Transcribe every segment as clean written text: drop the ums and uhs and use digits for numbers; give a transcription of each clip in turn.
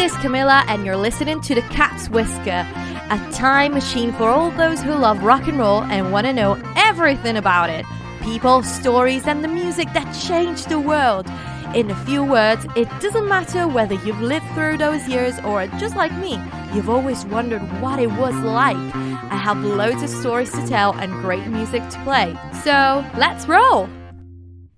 is Camilla, and you're listening to The Cat's Whisker, a time machine for all those who love rock and roll and want to know everything about it. People, stories, and the music that changed the world. In a few words, it doesn't matter whether you've lived through those years or, just like me, you've always wondered what it was like. I have loads of stories to tell and great music to play. So, let's roll!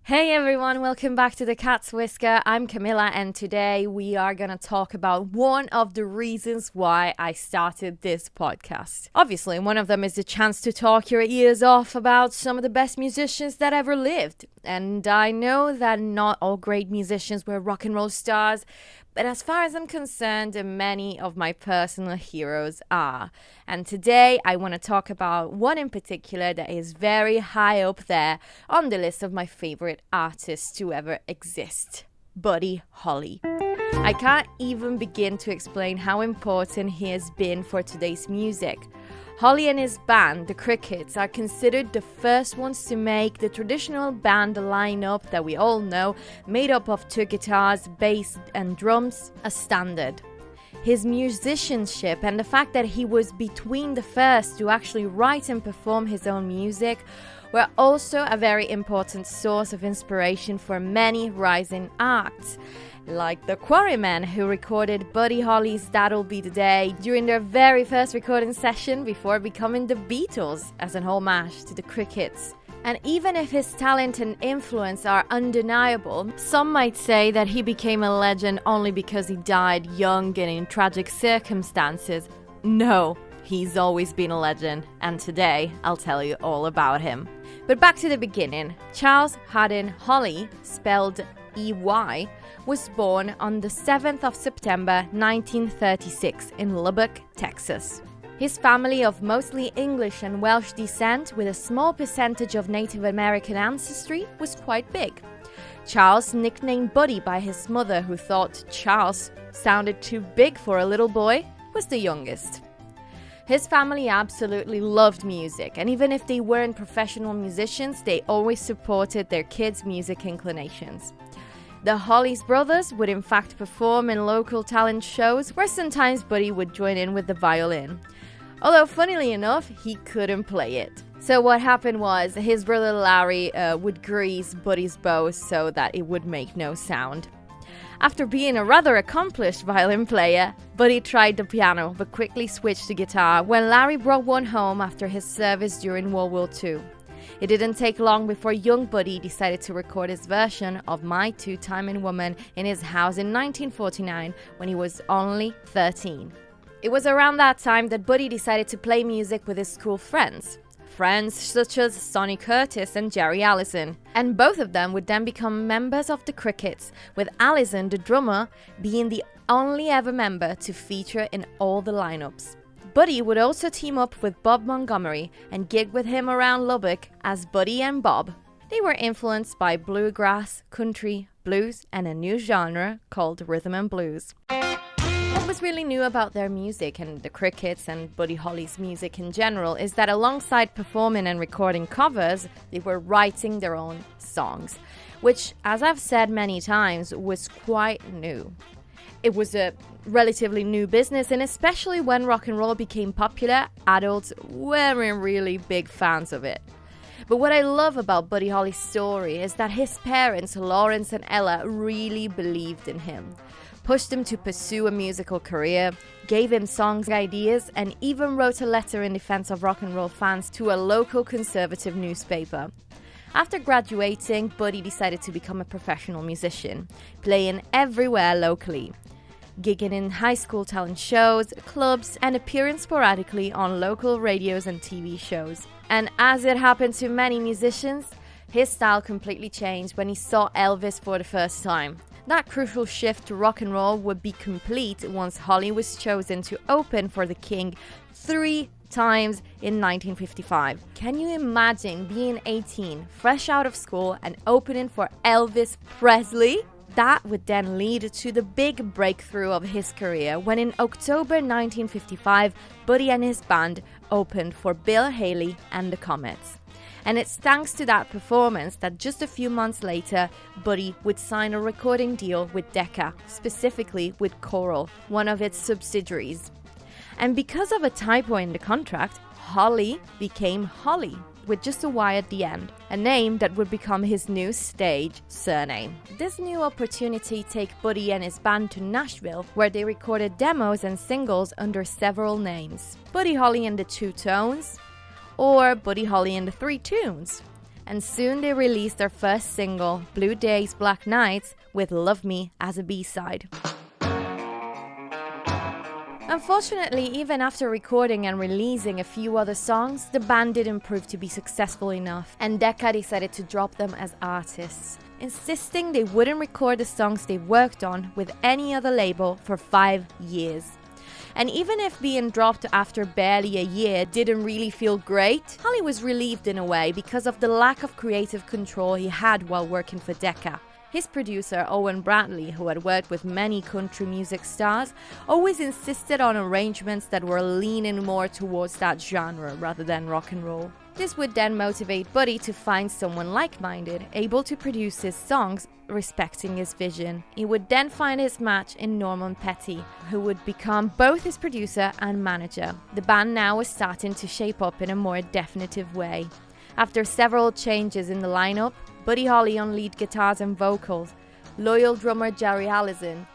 Hey everyone, welcome back to The Cat's Whisker. I'm Camilla, and today we are going to talk about one of the reasons why I started this podcast. Obviously, one of them is the chance to talk your ears off about some of the best musicians that ever lived. And I know that not all great musicians were rock and roll stars, but as far as I'm concerned, many of my personal heroes are. And today I want to talk about one in particular that is very high up there on the list of my favorite artists to ever exist. Buddy Holly. I can't even begin to explain how important he has been for today's music. Holly and his band, the Crickets, are considered the first ones to make the traditional band lineup that we all know, made up of two guitars, bass and drums, a standard. His musicianship and the fact that he was between the first to actually write and perform his own music were also a very important source of inspiration for many rising acts, like the Quarrymen, who recorded Buddy Holly's That'll Be the Day during their very first recording session before becoming the Beatles as an homage to the Crickets. And even if his talent and influence are undeniable, some might say that he became a legend only because he died young and in tragic circumstances. No, he's always been a legend, and today I'll tell you all about him. But back to the beginning. Charles Haddon Holly, spelled E-Y, was born on the 7th of September 1936 in Lubbock, Texas. His family, of mostly English and Welsh descent with a small percentage of Native American ancestry, was quite big. Charles, nicknamed Buddy by his mother, who thought Charles sounded too big for a little boy, was the youngest. His family absolutely loved music, and even if they weren't professional musicians, they always supported their kids' music inclinations. The Holly's brothers would in fact perform in local talent shows where sometimes Buddy would join in with the violin. Although, funnily enough, he couldn't play it. So what happened was his brother Larry would grease Buddy's bow so that it would make no sound. After being a rather accomplished violin player, Buddy tried the piano but quickly switched to guitar when Larry brought one home after his service during World War II. It didn't take long before young Buddy decided to record his version of My Two-Timing Woman in his house in 1949 when he was only 13. It was around that time that Buddy decided to play music with his school friends such as Sonny Curtis and Jerry Allison, and both of them would then become members of the Crickets, with Allison, the drummer, being the only ever member to feature in all the lineups. Buddy would also team up with Bob Montgomery and gig with him around Lubbock as Buddy and Bob. They were influenced by bluegrass, country, blues, and a new genre called rhythm and blues. What was really new about their music and the Crickets and Buddy Holly's music in general is that alongside performing and recording covers, they were writing their own songs, which, as I've said many times, was quite new. It was a relatively new business, and especially when rock and roll became popular, adults weren't really big fans of it. But what I love about Buddy Holly's story is that his parents, Lawrence and Ella, really believed in him, pushed him to pursue a musical career, gave him songs ideas, and even wrote a letter in defense of rock and roll fans to a local conservative newspaper. After graduating, Buddy decided to become a professional musician, playing everywhere locally, gigging in high school talent shows, clubs, and appearing sporadically on local radios and TV shows. And as it happened to many musicians, his style completely changed when he saw Elvis for the first time. That crucial shift to rock and roll would be complete once Holly was chosen to open for the King 3 times in 1955. Can you imagine being 18, fresh out of school, and opening for Elvis Presley? That would then lead to the big breakthrough of his career when in October 1955, Buddy and his band opened for Bill Haley and the Comets. And it's thanks to that performance that just a few months later, Buddy would sign a recording deal with Decca, specifically with Coral, one of its subsidiaries. And because of a typo in the contract, Holly became Holly, with just a Y at the end, a name that would become his new stage surname. This new opportunity took Buddy and his band to Nashville, where they recorded demos and singles under several names. Buddy Holly and the Two Tones, or Buddy Holly and the Three Tunes. And soon they released their first single, Blue Days, Black Nights, with Love Me as a B-side. Unfortunately, even after recording and releasing a few other songs, the band didn't prove to be successful enough, and Decca decided to drop them as artists, insisting they wouldn't record the songs they worked on with any other label for 5 years. And even if being dropped after barely a year didn't really feel great, Holly was relieved in a way because of the lack of creative control he had while working for Decca. His producer, Owen Bradley, who had worked with many country music stars, always insisted on arrangements that were leaning more towards that genre rather than rock and roll. This would then motivate Buddy to find someone like-minded, able to produce his songs respecting his vision. He would then find his match in Norman Petty, who would become both his producer and manager. The band now was starting to shape up in a more definitive way. After several changes in the lineup, Buddy Holly on lead guitars and vocals, loyal drummer Jerry Allison,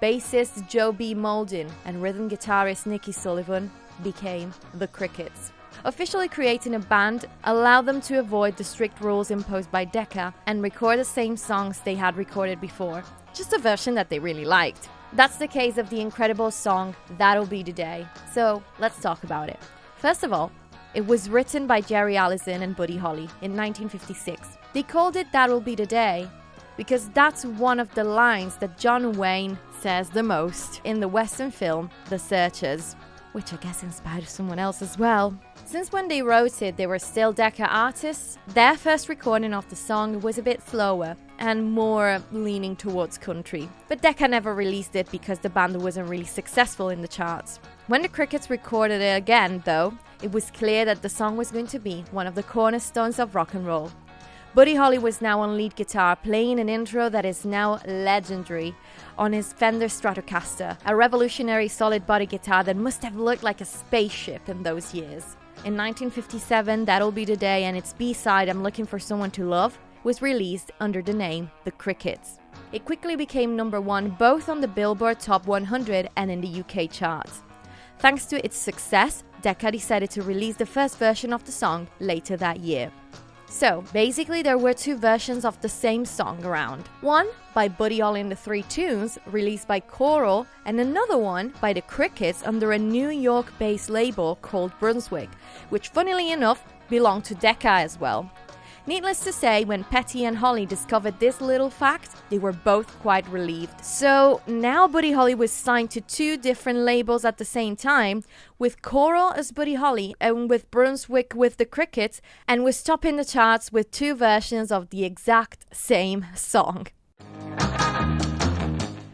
bassist Joe B. Molden, and rhythm guitarist Nicky Sullivan became the Crickets. Officially creating a band allowed them to avoid the strict rules imposed by Decca and record the same songs they had recorded before, just a version that they really liked. That's the case of the incredible song That'll Be the Day. So let's talk about it. First of all, it was written by Jerry Allison and Buddy Holly in 1956. They called it That'll Be the Day because that's one of the lines that John Wayne says the most in the Western film The Searchers, which I guess inspired someone else as well. Since when they wrote it, they were still Decca artists, their first recording of the song was a bit slower and more leaning towards country. But Decca never released it because the band wasn't really successful in the charts. When the Crickets recorded it again, though, it was clear that the song was going to be one of the cornerstones of rock and roll. Buddy Holly was now on lead guitar, playing an intro that is now legendary on his Fender Stratocaster, a revolutionary solid body guitar that must have looked like a spaceship in those years. In 1957, That'll Be the Day and its B-side, I'm Looking for Someone to Love, was released under the name The Crickets. It quickly became number one both on the Billboard Top 100 and in the UK charts. Thanks to its success, Decca decided to release the first version of the song later that year. So, basically there were two versions of the same song around. One by Buddy Holly and the Three Tunes, released by Coral, and another one by the Crickets under a New York-based label called Brunswick, which funnily enough belonged to Decca as well. Needless to say, when Petty and Holly discovered this little fact, they were both quite relieved. So now Buddy Holly was signed to two different labels at the same time, with Coral as Buddy Holly and with Brunswick with the Crickets, and was topping the charts with two versions of the exact same song.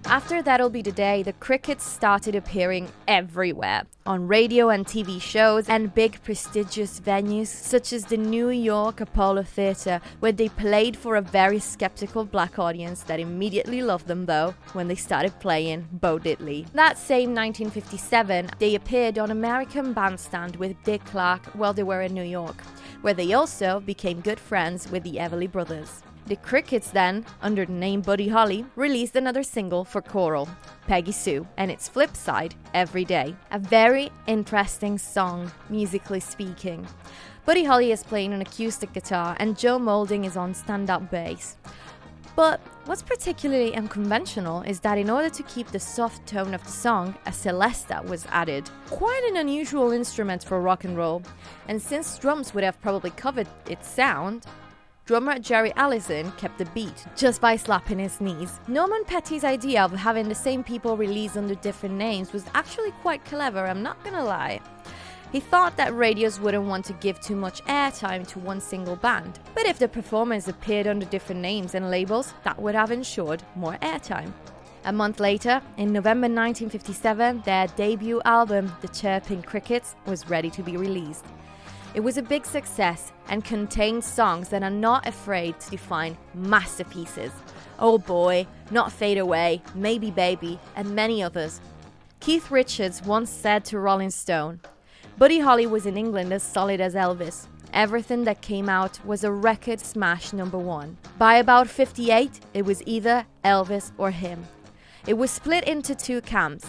After That'll Be the Day, the Crickets started appearing everywhere, on radio and TV shows and big prestigious venues such as the New York Apollo Theatre, where they played for a very skeptical black audience that immediately loved them though when they started playing Bo Diddley. That same 1957, they appeared on American Bandstand with Dick Clark while they were in New York, where they also became good friends with the Everly Brothers. The Crickets then, under the name Buddy Holly, released another single for Coral, Peggy Sue, and its flip side, Every Day. A very interesting song, musically speaking. Buddy Holly is playing an acoustic guitar and Joe Molding is on stand-up bass. But what's particularly unconventional is that in order to keep the soft tone of the song, a celesta was added. Quite an unusual instrument for rock and roll, and since drums would have probably covered its sound, drummer Jerry Allison kept the beat just by slapping his knees. Norman Petty's idea of having the same people released under different names was actually quite clever, I'm not gonna lie. He thought that radios wouldn't want to give too much airtime to one single band, but if the performers appeared under different names and labels, that would have ensured more airtime. A month later, in November 1957, their debut album, The Chirping Crickets, was ready to be released. It was a big success and contained songs that are not afraid to define masterpieces. Oh Boy, Not Fade Away, Maybe Baby, and many others. Keith Richards once said to Rolling Stone, "Buddy Holly was in England as solid as Elvis. Everything that came out was a record smash #1. By about 58, it was either Elvis or him." It was split into two camps.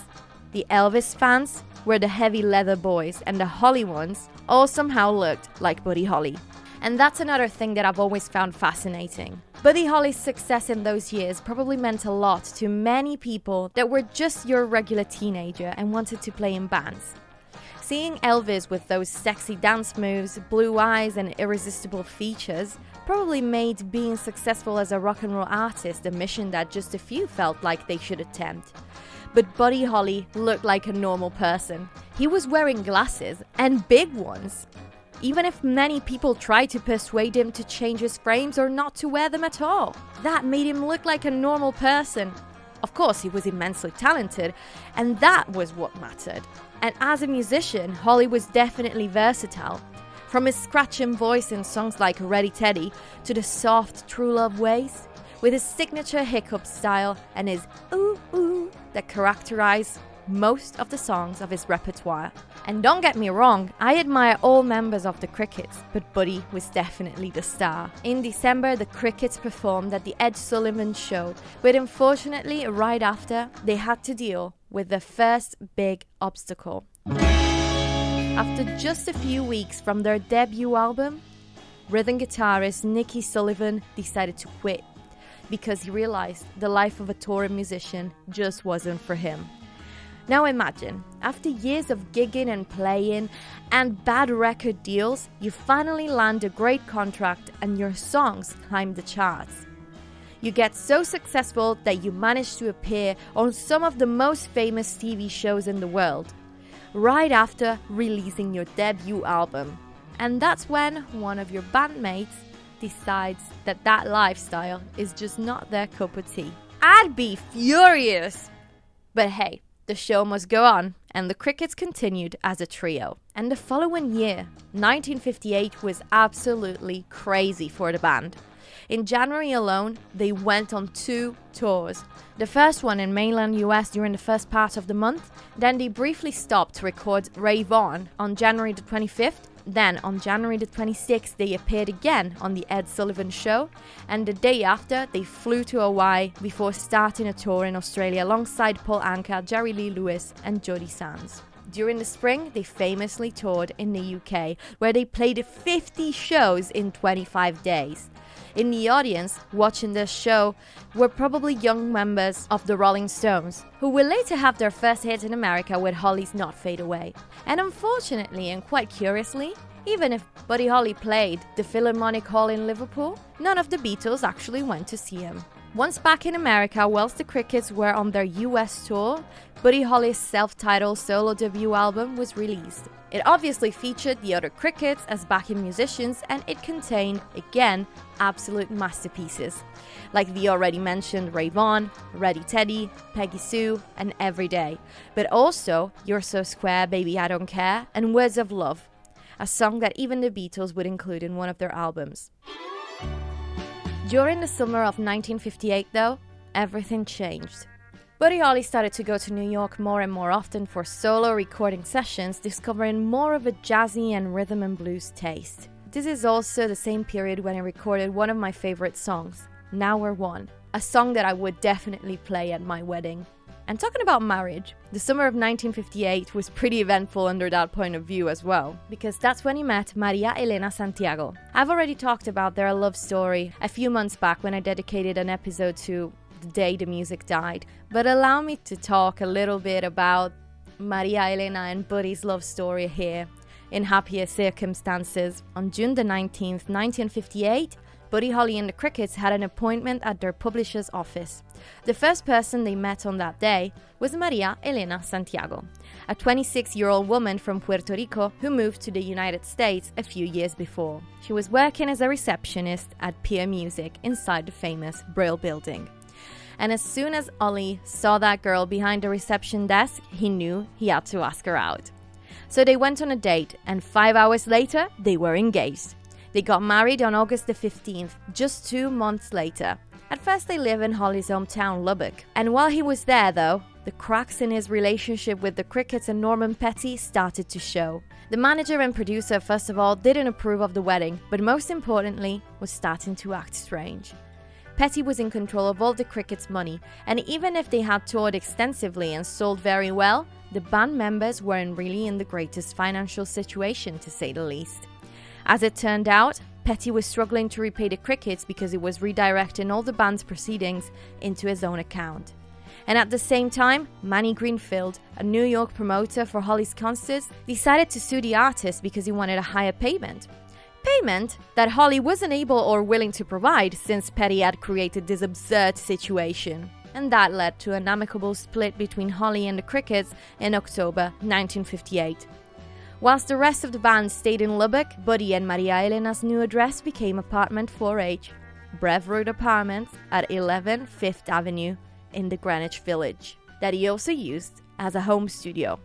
The Elvis fans were the heavy leather boys, and the Holly ones all somehow looked like Buddy Holly. And that's another thing that I've always found fascinating. Buddy Holly's success in those years probably meant a lot to many people that were just your regular teenager and wanted to play in bands. Seeing Elvis with those sexy dance moves, blue eyes, and irresistible features probably made being successful as a rock and roll artist a mission that just a few felt like they should attempt. But Buddy Holly looked like a normal person. He was wearing glasses, and big ones. Even if many people tried to persuade him to change his frames or not to wear them at all. That made him look like a normal person. Of course, he was immensely talented, and that was what mattered. And as a musician, Holly was definitely versatile. From his scratching voice in songs like Ready Teddy to the soft True Love ways, with his signature hiccup style and his ooh ooh that characterized most of the songs of his repertoire. And don't get me wrong, I admire all members of the Crickets, but Buddy was definitely the star. In December, the Crickets performed at the Ed Sullivan Show, but unfortunately, right after, they had to deal with their first big obstacle. After just a few weeks from their debut album, rhythm guitarist Nicky Sullivan decided to quit because he realized the life of a touring musician just wasn't for him. Now imagine, after years of gigging and playing and bad record deals, you finally land a great contract and your songs climb the charts. You get so successful that you manage to appear on some of the most famous TV shows in the world, right after releasing your debut album. And that's when one of your bandmates decides that that lifestyle is just not their cup of tea. I'd be furious! But hey, the show must go on, and the Crickets continued as a trio. And the following year, 1958, was absolutely crazy for the band. In January alone, they went on 2 tours. The first one in mainland US during the first part of the month, then they briefly stopped to record Rave On January the 25th. Then, on January the 26th, they appeared again on the Ed Sullivan Show, and the day after, they flew to Hawaii before starting a tour in Australia alongside Paul Anka, Jerry Lee Lewis, and Jody Sands. During the spring, they famously toured in the UK, where they played 50 shows in 25 days. In the audience, watching this show, were probably young members of the Rolling Stones, who will later have their first hit in America with Holly's Not Fade Away. And unfortunately, and quite curiously, even if Buddy Holly played the Philharmonic Hall in Liverpool, none of the Beatles actually went to see him. Once back in America, whilst the Crickets were on their US tour, Buddy Holly's self-titled solo debut album was released. It obviously featured the other Crickets as backing musicians, and it contained, again, absolute masterpieces, like the already mentioned Rave On, Ready Teddy, Peggy Sue, and Every Day, but also You're So Square, Baby I Don't Care, and Words of Love, a song that even the Beatles would include in one of their albums. During the summer of 1958, though, everything changed. Buddy Holly started to go to New York more and more often for solo recording sessions, discovering more of a jazzy and rhythm and blues taste. This is also the same period when I recorded one of my favorite songs, Now We're One, a song that I would definitely play at my wedding. And talking about marriage, the summer of 1958 was pretty eventful under that point of view as well, because that's when he met Maria Elena Santiago. I've already talked about their love story a few months back when I dedicated an episode to the day the music died, but allow me to talk a little bit about Maria Elena and Buddy's love story here in happier circumstances. On June the 19th, 1958, Buddy Holly and the Crickets had an appointment at their publisher's office. The first person they met on that day was Maria Elena Santiago, a 26-year-old woman from Puerto Rico who moved to the United States a few years before. She was working as a receptionist at Peer Music inside the famous Brill Building. And as soon as Ollie saw that girl behind the reception desk, he knew he had to ask her out. So they went on a date, and 5 hours later, they were engaged. They got married on August the 15th, just 2 months later. At first, they live in Holly's hometown, Lubbock. And while he was there, though, the cracks in his relationship with the Crickets and Norman Petty started to show. The manager and producer, first of all, didn't approve of the wedding, but most importantly, was starting to act strange. Petty was in control of all the Crickets' money, and even if they had toured extensively and sold very well, the band members weren't really in the greatest financial situation, to say the least. As it turned out, Petty was struggling to repay the Crickets because he was redirecting all the band's proceedings into his own account. And at the same time, Manny Greenfield, a New York promoter for Holly's concerts, decided to sue the artist because he wanted a higher payment. Payment that Holly wasn't able or willing to provide since Petty had created this absurd situation. And that led to an amicable split between Holly and the Crickets in October 1958. Whilst the rest of the band stayed in Lubbock, Buddy and Maria Elena's new address became apartment 4H, Brevoort Apartments at 11 Fifth Avenue in the Greenwich Village, that he also used as a home studio.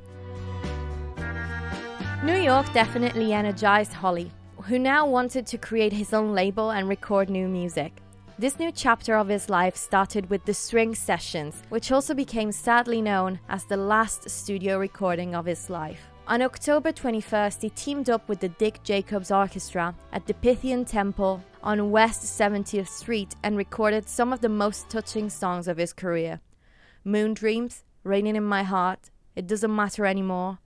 New York definitely energized Holly, who now wanted to create his own label and record new music. This new chapter of his life started with the String Sessions, which also became sadly known as the last studio recording of his life. On October 21st, he teamed up with the Dick Jacobs Orchestra at the Pythian Temple on West 70th Street and recorded some of the most touching songs of his career. Moon Dreams, Raining in My Heart, It Doesn't Matter Anymore,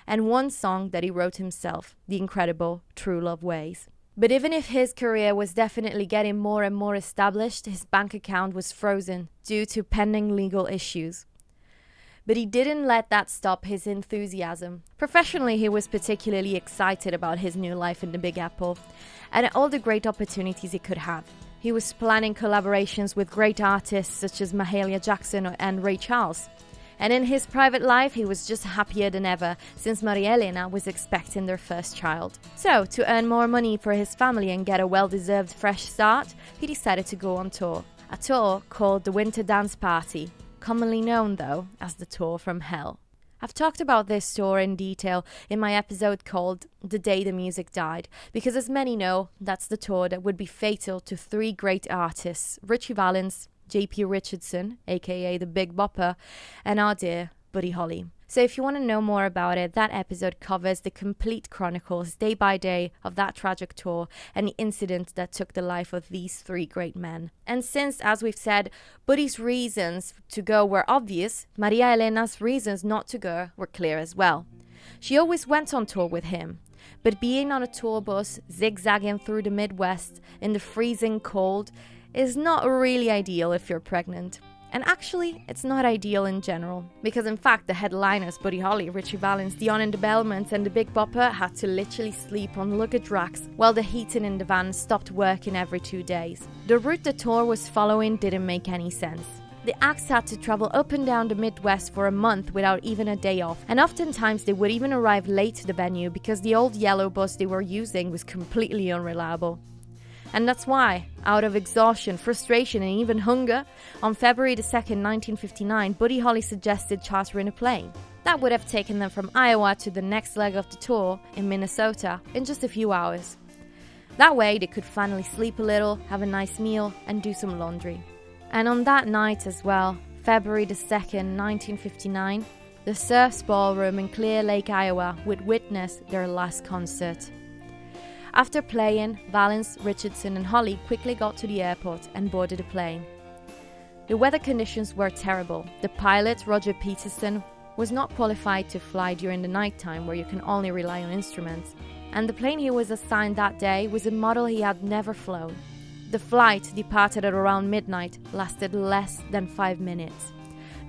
and one song that he wrote himself, the incredible True Love Ways. But even if his career was definitely getting more and more established, his bank account was frozen due to pending legal issues. But he didn't let that stop his enthusiasm. Professionally, he was particularly excited about his new life in the Big Apple and all the great opportunities he could have. He was planning collaborations with great artists such as Mahalia Jackson and Ray Charles. And in his private life, he was just happier than ever since Maria Elena was expecting their first child. So, to earn more money for his family and get a well-deserved fresh start, he decided to go on tour. A tour called the Winter Dance Party, commonly known, though, as the Tour from Hell. I've talked about this tour in detail in my episode called The Day the Music Died, because as many know, that's the tour that would be fatal to 3 great artists, Ritchie Valens, J.P. Richardson, aka the Big Bopper, and our dear Buddy Holly. So if you want to know more about it, that episode covers the complete chronicles, day by day, of that tragic tour and the incident that took the life of these 3 great men. And since, as we've said, Buddy's reasons to go were obvious, Maria Elena's reasons not to go were clear as well. She always went on tour with him, but being on a tour bus, zigzagging through the Midwest in the freezing cold, is not really ideal if you're pregnant. And actually, it's not ideal in general, because in fact the headliners Buddy Holly, Ritchie Valens, Dion and the Bellmans and the Big Bopper had to literally sleep on luggage racks while the heating in the van stopped working every 2 days. The route the tour was following didn't make any sense. The acts had to travel up and down the Midwest for a month without even a day off, and oftentimes they would even arrive late to the venue because the old yellow bus they were using was completely unreliable. And that's why, out of exhaustion, frustration and even hunger, on February 2nd, 1959, Buddy Holly suggested chartering a plane. That would have taken them from Iowa to the next leg of the tour in Minnesota in just a few hours. That way they could finally sleep a little, have a nice meal and do some laundry. And on that night as well, February 2nd, 1959, the Surfs Ballroom in Clear Lake, Iowa would witness their last concert. After playing, Valens, Richardson and Holly quickly got to the airport and boarded a plane. The weather conditions were terrible. The pilot, Roger Peterson, was not qualified to fly during the nighttime where you can only rely on instruments, and the plane he was assigned that day was a model he had never flown. The flight departed at around midnight, lasted less than 5 minutes.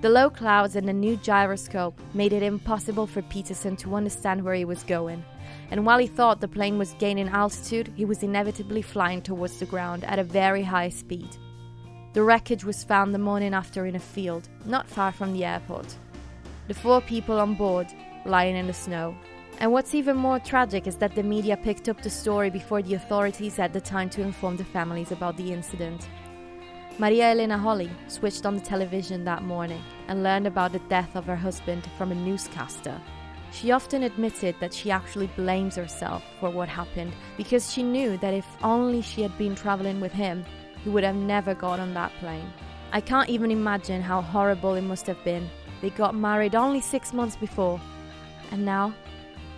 The low clouds and the new gyroscope made it impossible for Peterson to understand where he was going. And while he thought the plane was gaining altitude, he was inevitably flying towards the ground at a very high speed. The wreckage was found the morning after in a field, not far from the airport. The 4 people on board, lying in the snow. And what's even more tragic is that the media picked up the story before the authorities had the time to inform the families about the incident. Maria Elena Holly switched on the television that morning and learned about the death of her husband from a newscaster. She often admitted that she actually blames herself for what happened because she knew that if only she had been traveling with him, he would have never got on that plane. I can't even imagine how horrible it must have been. They got married only 6 months before, and now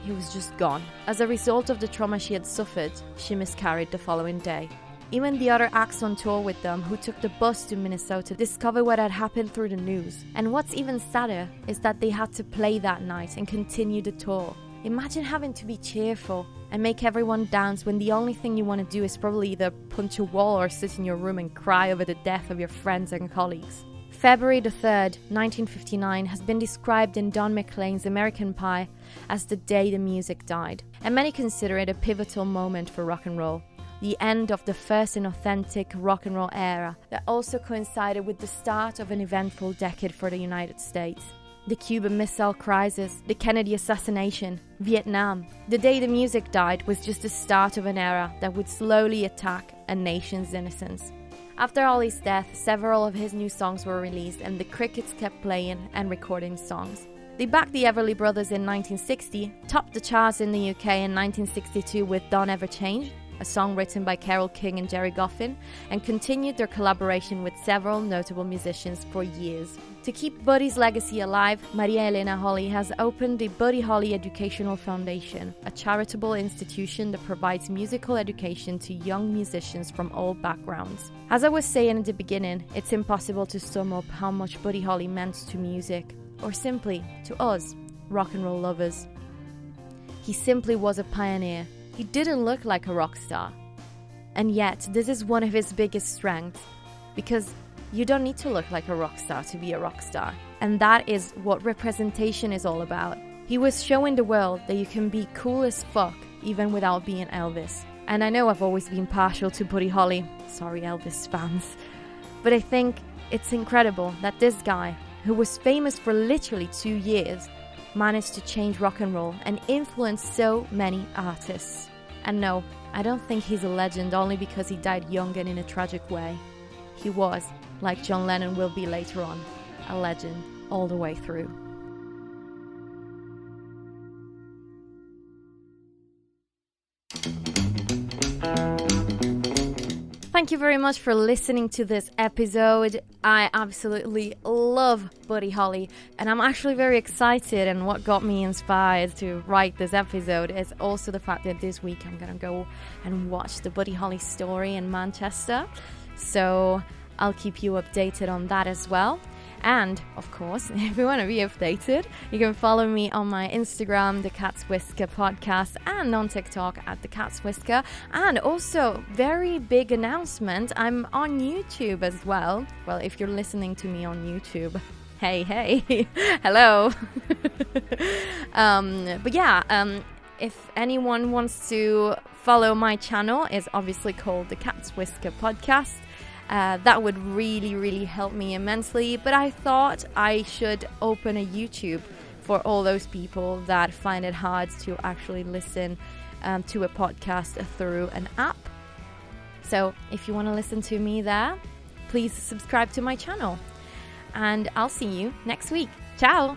he was just gone. As a result of the trauma she had suffered, she miscarried the following day. Even the other acts on tour with them who took the bus to Minnesota discovered what had happened through the news. And what's even sadder is that they had to play that night and continue the tour. Imagine having to be cheerful and make everyone dance when the only thing you want to do is probably either punch a wall or sit in your room and cry over the death of your friends and colleagues. February the 3rd, 1959 has been described in Don McLean's American Pie as the day the music died, and many consider it a pivotal moment for rock and roll. The end of the first and authentic rock and roll era that also coincided with the start of an eventful decade for the United States. The Cuban Missile Crisis, the Kennedy assassination, Vietnam. The day the music died was just the start of an era that would slowly attack a nation's innocence. After Holly's death, several of his new songs were released and the Crickets kept playing and recording songs. They backed the Everly Brothers in 1960, topped the charts in the UK in 1962 with Don't Ever Change, a song written by Carole King and Gerry Goffin, and continued their collaboration with several notable musicians for years. To keep Buddy's legacy alive, Maria Elena Holly has opened the Buddy Holly Educational Foundation, a charitable institution that provides musical education to young musicians from all backgrounds. As I was saying at the beginning, it's impossible to sum up how much Buddy Holly meant to music, or simply to us, rock and roll lovers. He simply was a pioneer. He didn't look like a rock star. And yet, this is one of his biggest strengths, because you don't need to look like a rock star to be a rock star. And that is what representation is all about. He was showing the world that you can be cool as fuck, even without being Elvis. And I know I've always been partial to Buddy Holly. Sorry, Elvis fans. But I think it's incredible that this guy, who was famous for literally 2 years, managed to change rock and roll and influence so many artists. And no, I don't think he's a legend only because he died young and in a tragic way. He was, like John Lennon will be later on, a legend all the way through. Thank you very much for listening to this episode. I absolutely love Buddy Holly, and I'm actually very excited, and what got me inspired to write this episode is also the fact that this week I'm going to go and watch the Buddy Holly story in Manchester. So I'll keep you updated on that as well. And, of course, if you want to be updated, you can follow me on my Instagram, The Cat's Whisker Podcast, and on TikTok at The Cat's Whisker. And also, very big announcement, I'm on YouTube as well. Well, if you're listening to me on YouTube, hey, hello. But yeah, if anyone wants to follow my channel, it's obviously called The Cat's Whisker Podcast. That would really help me immensely, but I thought I should open a YouTube for all those people that find it hard to actually listen to a podcast through an app. So if you want to listen to me there, please subscribe to my channel, and I'll see you next week. Ciao!